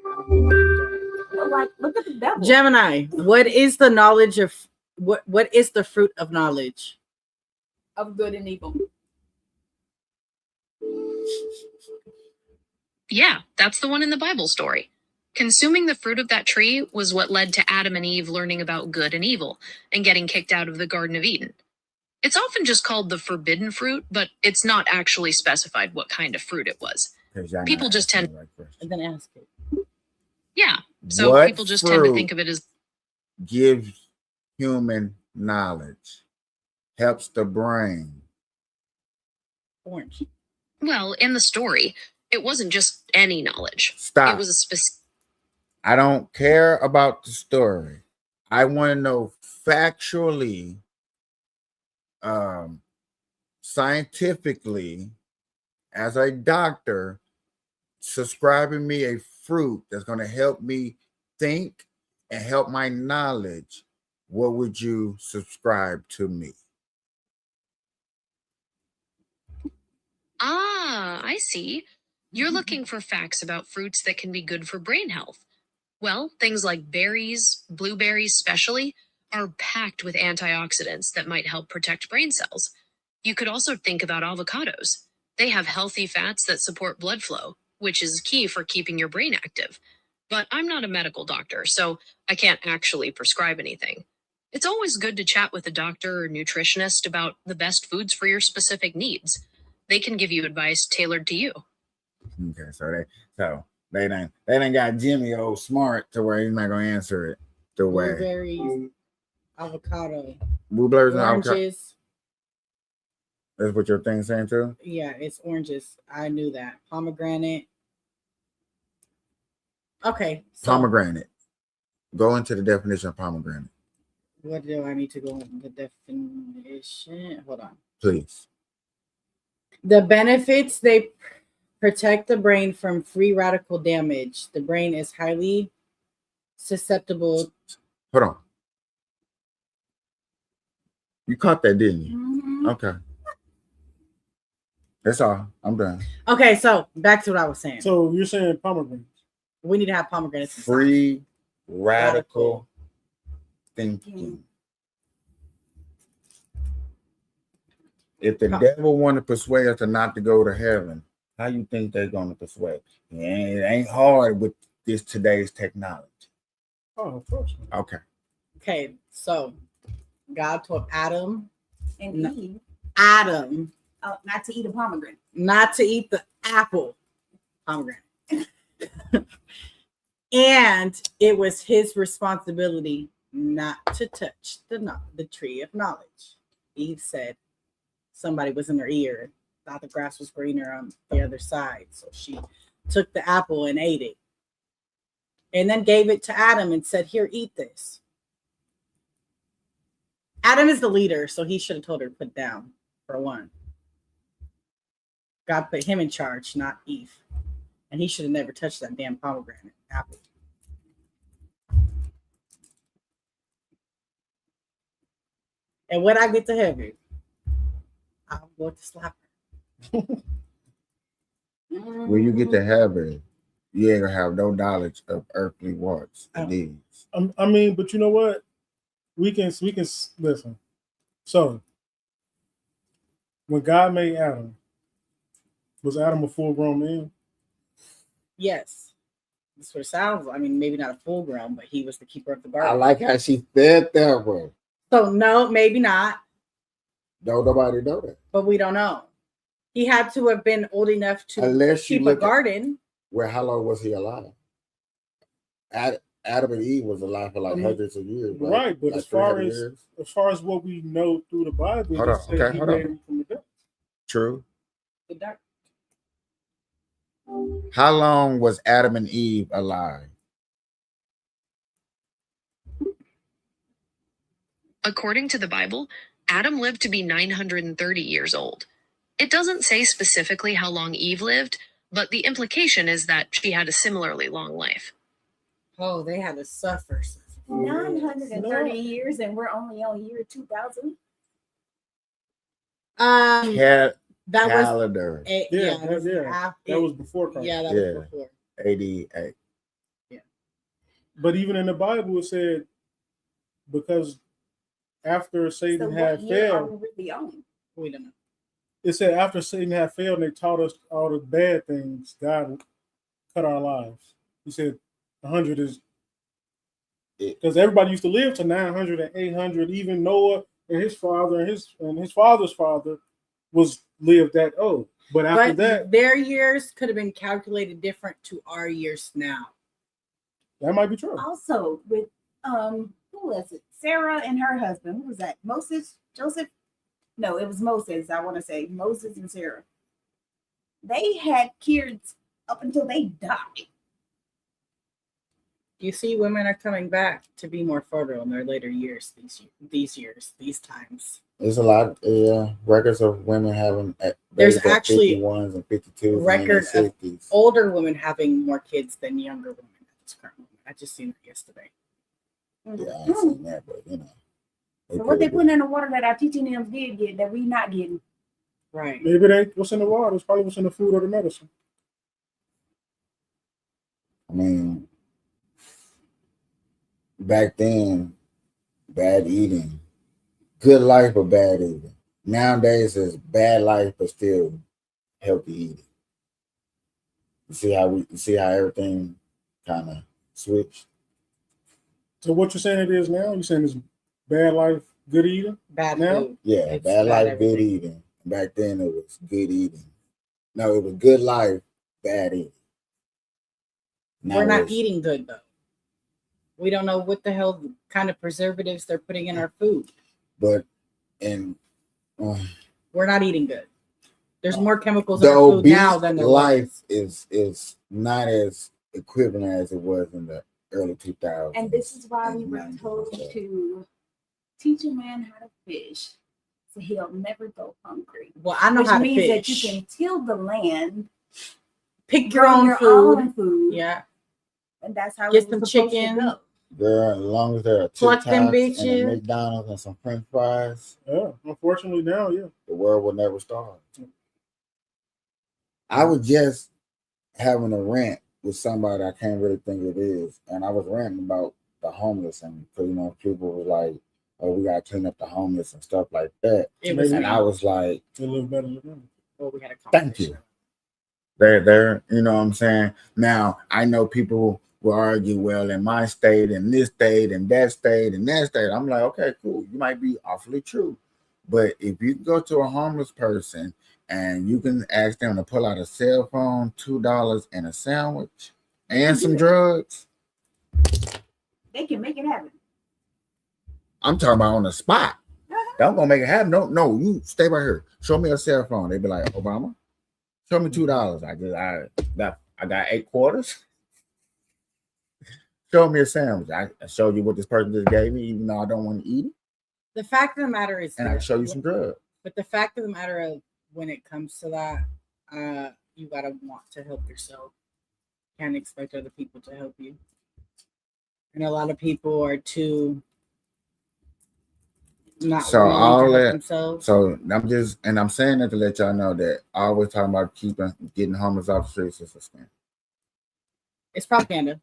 Like, look at the devil. Gemini, what is the knowledge of what is the fruit of knowledge? Of good and evil. Yeah, that's the one in the Bible story. Consuming the fruit of that tree was what led to Adam and Eve learning about good and evil and getting kicked out of the Garden of Eden. It's often just called the forbidden fruit, but it's not actually specified what kind of fruit it was. 'Cause y'all People not just asking tend- the right question. And then ask it. Yeah, so What people just tend to fruit think of it as gives human knowledge, helps the brain. Orange. well, in the story, it wasn't just any knowledge. Stop. It was a specific. I don't care about the story. I want to know factually, scientifically, as a doctor, subscribing me a fruit that's going to help me think and help my knowledge. What would you subscribe to me? Ah, I see. You're looking for facts about fruits that can be good for brain health. Well, things like berries, blueberries especially, are packed with antioxidants that might help protect brain cells. You could also think about avocados. They have healthy fats that support blood flow, which is key for keeping your brain active. But I'm not a medical doctor, so I can't actually prescribe anything. It's always good to chat with a doctor or nutritionist about the best foods for your specific needs. They can give you advice tailored to you. Okay, so they done got Jimmy old smart to where he's not gonna answer it the way. Blueberries, avocado, Blueberries and avocado. oranges. That's what your thing's saying too? Yeah, it's oranges. I knew that. Pomegranate. Okay. So Pomegranate. Go into the definition of pomegranate, what do I need to go in the definition? Hold on. please. The benefits, they protect the brain from free radical damage. The brain is highly susceptible. Hold on. You caught that, didn't you? Mm-hmm. Okay. That's all. I'm done. Okay, so back to what I was saying. So you're saying pomegranates? We need to have pomegranates. inside. Free radical thinking. If the devil want to persuade us to not to go to heaven, How you think they're gonna persuade? And it ain't hard with this today's technology. Oh, of course. Okay. Okay, so God told Adam And No. Eve, not to eat a pomegranate. not to eat the apple pomegranate. And it was his responsibility not to touch the tree of knowledge. Eve said somebody was in her ear, thought the grass was greener on the other side. So she took the apple and ate it. And then gave it to Adam and said, "Here, eat this." Adam is the leader, so he should have told her to put it down, for one. God put him in charge, not Eve. And he should have never touched that damn pomegranate apple. And when I get to heaven, I'm going to slap her. When you get to heaven, you ain't gonna have no knowledge of earthly wants and needs. I mean, but you know what? We can listen. So when God made Adam, was Adam a full-grown man? Yes. That's what it sounds like. I mean, maybe not a full grown, but he was the keeper of the I garden. like how she said that one. So no, maybe not, Don't nobody know that. but we don't know. He had to have been old enough to Unless you keep a look at garden. where how long was he alive? Adam and Eve was alive for like hundreds of years, Right, but like as far 300 as years. what we know through the Bible, Hold it on, says okay, he hold on. made him from the dust. True. The dark. How long was Adam and Eve alive? According to the Bible, Adam lived to be 930 years old. It doesn't say specifically how long Eve lived, but the implication is that she had a similarly long life. Oh, they had to suffer. 930 years, and we're only on year 2000. Cat That was calendar. yeah, it was that was before Christ. Yeah, that Yeah. was before. 88. But even in the Bible, it said because after Satan So had what year are failed, we really on? We don't know. it said after Satan had failed and they taught us all the bad things, God cut our lives. He said 100 is because everybody used to live to 900 and 800. Even Noah and his father and his father's father was lived that old. But after that, their years could have been calculated different to our years now. that might be true. Also, with who was it? Sarah and her husband. Who was that? Moses? Joseph? No, it was Moses. I want to say Moses and Sarah. They had kids up until they died. You see, women are coming back to be more fertile in their later years. These times. There's a lot of records of women having There's babies at actually 51s and 52s record and of 60s. older women having more kids than younger women at this current moment. I just seen it yesterday. Yeah, I ain't seen that, but you know. So what they putting in the water that our teaching them did get that we not getting? Right. Maybe they what's in the water. It's probably what's in the food or the medicine. I mean, back then, bad eating, good life or bad eating. Nowadays, it's bad life but still healthy eating. You see how everything kind of switched. So what you're saying it is now? You're saying it's bad life, good eating? Bad Now? food. Yeah, It's bad bad life, everything. good eating. Back then, it was good eating. No, it was good life, bad eating. Now We're not it's- eating good though. We don't know what the hell kind of preservatives they're putting in our food. But and We're not eating good. There's more chemicals the in our food obese now than there life was. is not as equivalent as it was in the early 2000s. And this is why we and were 90s told and stuff. to teach a man how to fish, so he'll never go hungry. Well, I know Which how to means that fish. you can till the land, Pick your grow own your food. own food, Yeah. and that's how Get it was some supposed chicken. to go. Girl, as long as there are Pluck them TikToks and a bitches. McDonald's and some French fries, Yeah. Unfortunately now, yeah. the world will never starve. I was just having a rant with somebody I can't really think it is, and I was ranting about the homeless, and because you know people were like, "Oh, we gotta clean up the homeless and stuff like that," It was Maybe. and I was like, They live better than them. well, we had a "Thank conversation. you." They're you know what I'm saying? Now I know people will argue, well, in my state, in this state, and that state, and that state. I'm like, okay, cool. You might be awfully true. But if you go to a homeless person and you can ask them to pull out a cell phone, $2 and a sandwich and some drugs, They can make it happen. I'm talking about on the spot. Don't gonna make it happen. No, you stay right here. Show me a cell phone. They be like, Obama, show me $2. I got 8 quarters. Show me a sandwich. I showed you what this person just gave me, even though I don't want to eat it. The fact of the matter is, And I can show you some drugs. but the fact of the matter of when it comes to that, you gotta want to help yourself. Can't expect other people to help you. And a lot of people are too not So willing all to help that- themselves. So I'm saying that to let y'all know that I always talking about getting homeless off the streets is a scam. It's propaganda.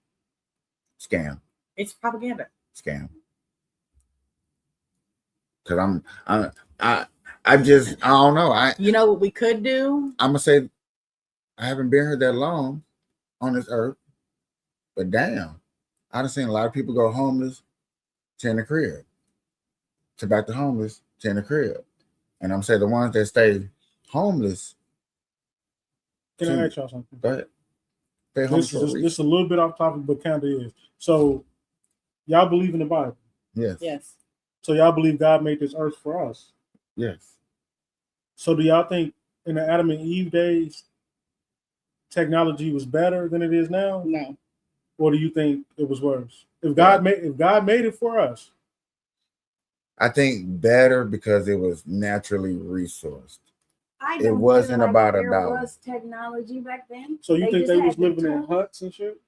Scam. It's propaganda. Scam. Cause I don't know. You know what we could do? I'm gonna say I haven't been here that long on this earth, but damn, I've seen a lot of people go homeless to in the crib, to back to homeless to in the crib, and I'm saying the ones that stay homeless. Can I ask y'all something? Go ahead. Stay homeless This for a reason. is a little bit off topic, but kind of is. So, y'all believe in the Bible. Yes. Yes. So y'all believe God made this earth for us. Yes. So do y'all think in the Adam and Eve days, technology was better than it is now, No. or do you think it was worse? If God made it for us, I think better because it was naturally resourced. I It don't wasn't feel like about a there dollar. was technology back then. so you think just they had was the living in tools. huts and shit?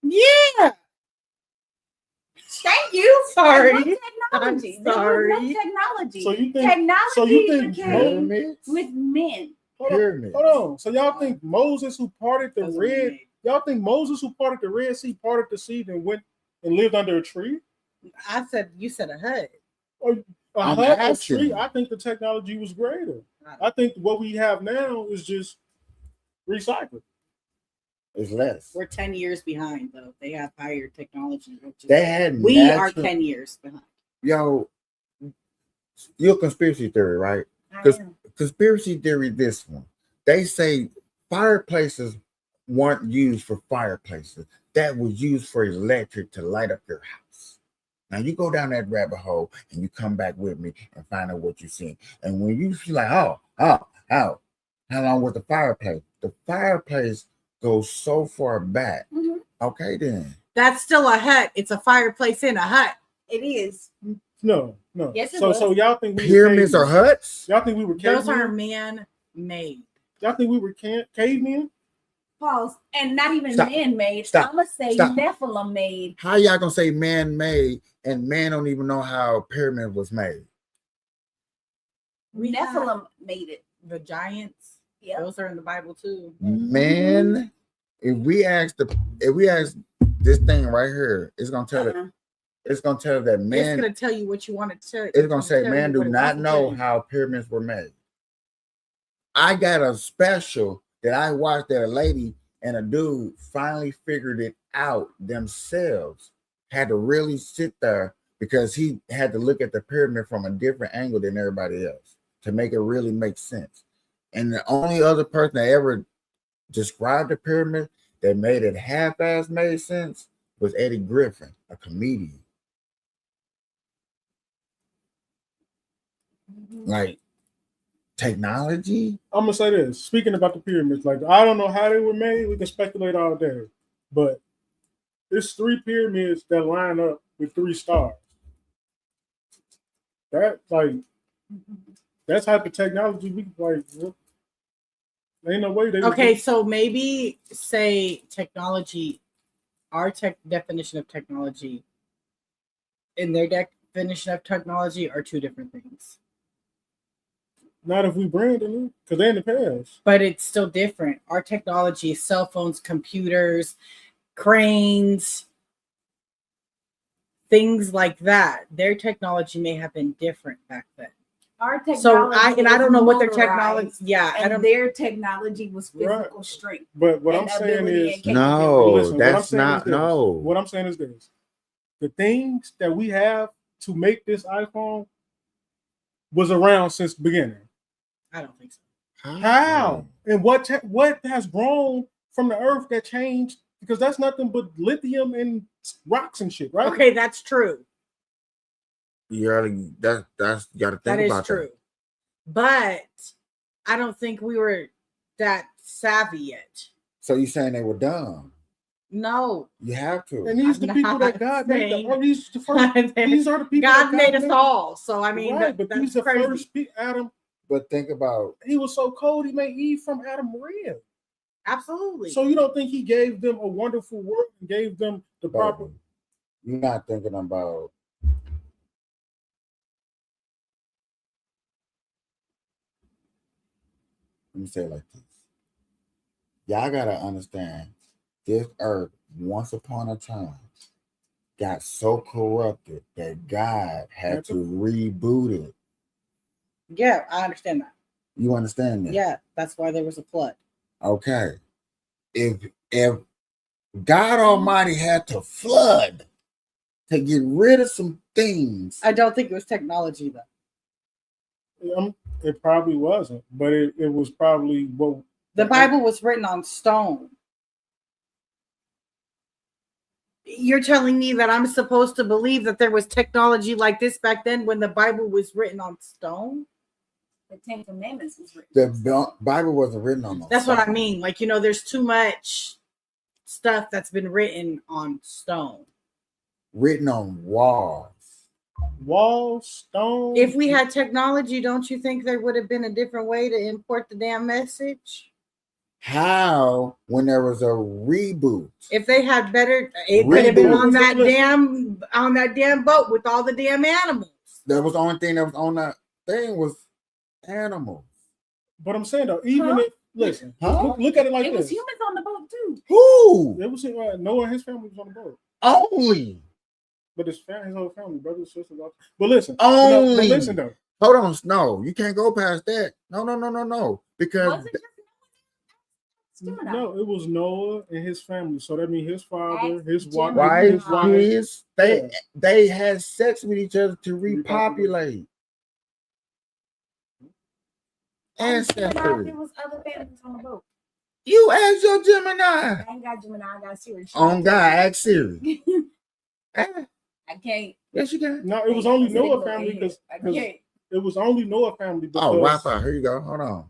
Yeah. Thank you. Sorry. There was technology. I'm There was sorry. no technology. So you think? technology So you think became Pyramids? with men. Pyramids. Hold on. So y'all think Moses, who parted the Those were red, made. y'all think Moses, who parted the Red Sea, parted the sea, and went and lived under a tree? You said a hut. A I'm hut, a asking tree? you. I think the technology was greater. I think what we have now is just recycled. It's less. We're 10 years behind though. They have higher technology. They had We are natural- 10 years behind. Yo, you're a conspiracy theory, right? I Because am. conspiracy theory, this one, they say fireplaces weren't used for fireplaces. That was used for electric to light up your house. Now you go down that rabbit hole and you come back with me and find out what you see. And when you feel like, how long was the fireplace? The fireplace goes so far back. Mhm. Okay, then. That's still a hut. It's a fireplace in a hut. It is. No. Yes, it So was. y'all think we were Pyramids or cavemen? huts? Y'all think we were Those are cavemen? man-made. Y'all think we were cavemen? Pause. And not even Stop. men made. Stop. I'm going to say Stop. Nephilim made. How y'all gonna say man-made and man don't even know how a pyramid was made? We have Nephilim made it. the giants. Yep. Those are in the Bible too. Man, if we ask this thing right here, it's gonna tell it. Uh-uh. It's gonna tell that It's man. gonna tell you what you want to tell. It's gonna say tell man you do what it not wants to know tell you. how pyramids were made. I got a special that I watched that a lady and a dude finally figured it out themselves. Had to really sit there because he had to look at the pyramid from a different angle than everybody else to make it really make sense. And the only other person that ever described the pyramid that made it half-ass made sense was Eddie Griffin, a comedian. Like technology. I'm gonna say this. Speaking about the pyramids, like I don't know how they were made. We can speculate all day, but it's 3 pyramids that line up with 3 stars. That that type of technology, we like. Ain't no way they. Okay, so maybe say technology, our definition of technology, and their definition of technology are 2 different things. Not if we branded it, because they in the past. But it's still different. Our technology is cell phones, computers, cranes, things like that. Their technology may have been different back then. Our technology So I don't know what their technology. motorized, Yeah, I and don't. their technology was physical Right. strength. But what and I'm saying ability is, and capability. No, listen, what I'm that's saying is not this. no. What I'm saying is this: the things that we have to make this iPhone was around since the beginning. I don't think so. How? And what has grown from the earth that changed? Because that's nothing but lithium and rocks and shit, right? Okay, that's true. You gotta that's you gotta think That is about true. But I don't think we were that savvy yet. So you saying they were dumb? No. You have to. And these I'm the people that not God made. saying- These the first. These are the people God that made us all. So I mean, right, but that's these are crazy. first people. Adam, But think about he was so cold. He made Eve from Adam rib. Absolutely. So you don't think he gave them a wonderful world and gave them the proper? baby, you're not thinking about. Let me say it like this. Y'all gotta understand, this earth once upon a time got so corrupted that God had to reboot it. Yeah, I understand that. You understand that? Yeah, that's why there was a flood. Okay. If God Almighty had to flood to get rid of some things, I don't think it was technology though. It probably wasn't, but it was probably what The Bible was written on stone. You're telling me that I'm supposed to believe that there was technology like this back then when the Bible was written on stone? The Ten Commandments was written. the Bible wasn't written on those. That's what I mean. Like, there's too much stuff that's been written on stone. Written on walls. Walls, stone. If we had technology, don't you think there would have been a different way to import the damn message? How when there was a reboot? If they had better, it could have been Reboot. on that damn boat with all the damn animals. That was the only thing that was on that thing was animals. But I'm saying though, even if listen, Huh? look at it like It this. was humans on the boat too. Who? It was Noah and his family was on the boat, Only. but his whole family, brothers, sisters. But listen, Only. but listen though. Hold on, no, you can't go past that. No, because Was it just Gemini? No, it was Noah and his family. So that means his father, Ask his wife, Gemini. his wife. kids they had sex with each other to repopulate. Ancestry. There was other families on the boat. You ask your Gemini. I ain't got Gemini. I got Siri. On God, ask Siri. I can't. Yes, you can. No, it was only I said Noah go family ahead. because I can't. it was only Noah family because Oh, Wi-Fi. Here you go. Hold on.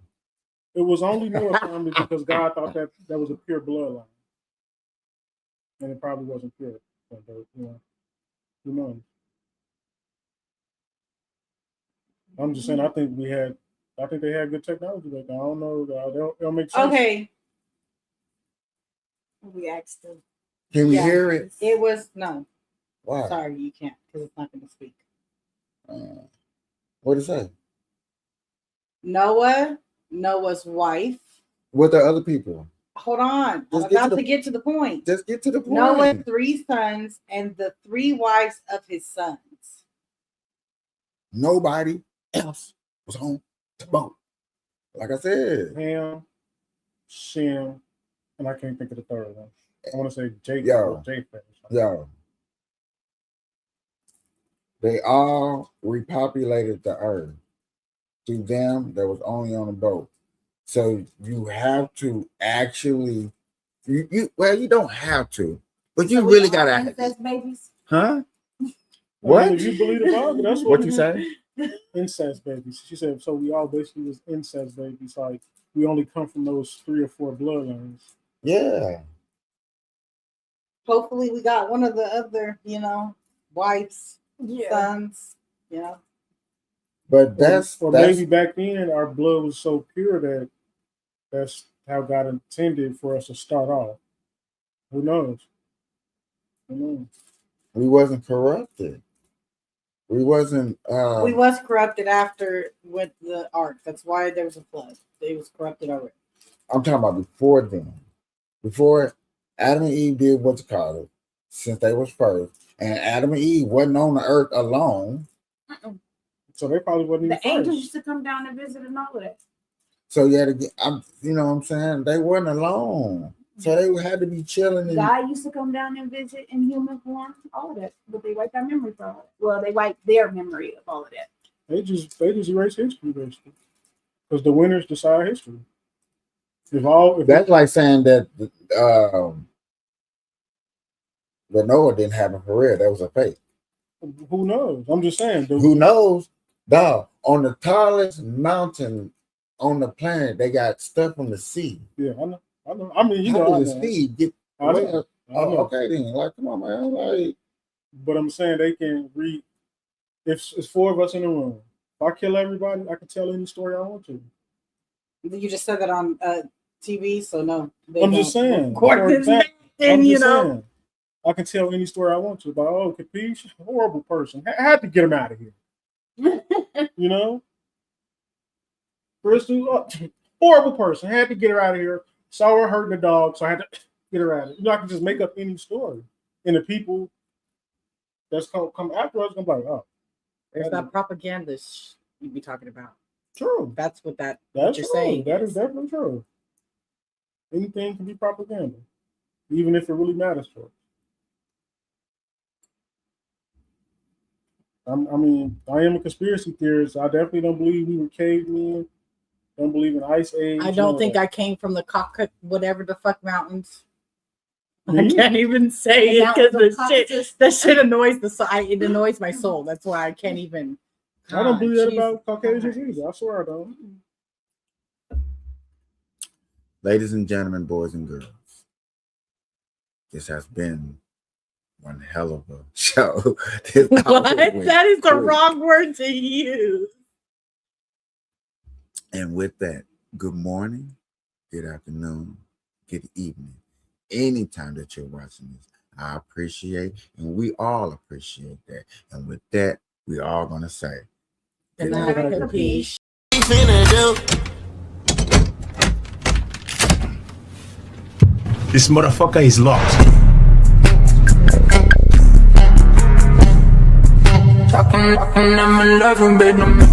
it was only Noah family because God thought that was a pure bloodline, and it probably wasn't pure. But, who knows? I'm just saying. I think they had good technology back then. I don't know. They'll make sense. Okay, We asked them. Can we Yeah. hear it? it was no. Why? Sorry, you can't because it's not going to speak. What did it say? Noah's wife. What the other people? Hold on, I'm Just get to about the- to get to the point. Just get to the point. Noah, 3 sons, and the 3 wives of his sons. Nobody else was on the boat. Like I said, Ham, Shem, and I can't think of the third one. I want to say Jacob Yo. or Japheth. yo, they all repopulated the earth. To them, that was only on a boat. So you have to actually, you don't have to, but you So we really all gotta, incest babies. huh? I What? mean, if you believe the Bible, that's What you say? incest babies. She said, so we all basically was incest babies. Like we only come from those 3 or 4 bloodlines. Yeah. Hopefully, we got one of the other, wives, Yeah. sons, But that's maybe back then our blood was so pure that that's how God intended for us to start off. Who knows? we wasn't corrupted. We wasn't. we was corrupted after with the ark. That's why there was a flood. It was corrupted already. I'm talking about before then. Before Adam and Eve did what you call it, since they was first, and Adam and Eve wasn't on the earth alone. So they probably wasn't The even angels first. used to come down and visit and all of that. So yeah, you know what I'm saying? They weren't alone. So they had to be chilling. And, God used to come down and visit in human form, all of that. But they wiped our memory from it. Well, they wiped their memory of all of that. They just erase history basically, because the winners decide history. If that's like saying that Noah didn't have a career. That was a fake. who knows? I'm just saying. Who knows? Dog, on the tallest mountain on the planet, they got stuff from the sea. Yeah, I know. I mean, you How know, does the speed get? I know. Okay, then. Like, come on, man. Like, But I'm saying they can read. If it's 4 of us in the room, if I kill everybody, I can tell any story I want to. You just said that on TV, so no. I'm just saying. Record this back, I'm you just know. saying. I can tell any story I want to about, Kapaesh, horrible person. I had to get him out of here. You know? Crystal, horrible person. Had to get her out of here. Saw her hurting the dog, so I had to get her out of here. You know, I can just make up any story. And the people that's come after us gonna be like, oh. There's that propaganda you be talking about. True. That's what That's you're true. saying. That is definitely true. Anything can be propaganda, even if it really matters to us. I am a conspiracy theorist. I definitely don't believe we were cavemen. Don't believe in ice age. I don't think I came from the whatever the fuck mountains. I can't even say it because that shit annoys it annoys my soul. That's why I can't even. I don't believe that about Caucasians either. I swear I don't. ladies and gentlemen, boys and girls, this has been one hell of a show. What? That is the wrong word to use. And with that, good morning, good afternoon, good evening. Anytime that you're watching this, I appreciate, and we all appreciate that. And with that, we all gonna say, Good night, Kapaesh. This motherfucker is locked. Talking, I'm in love, baby.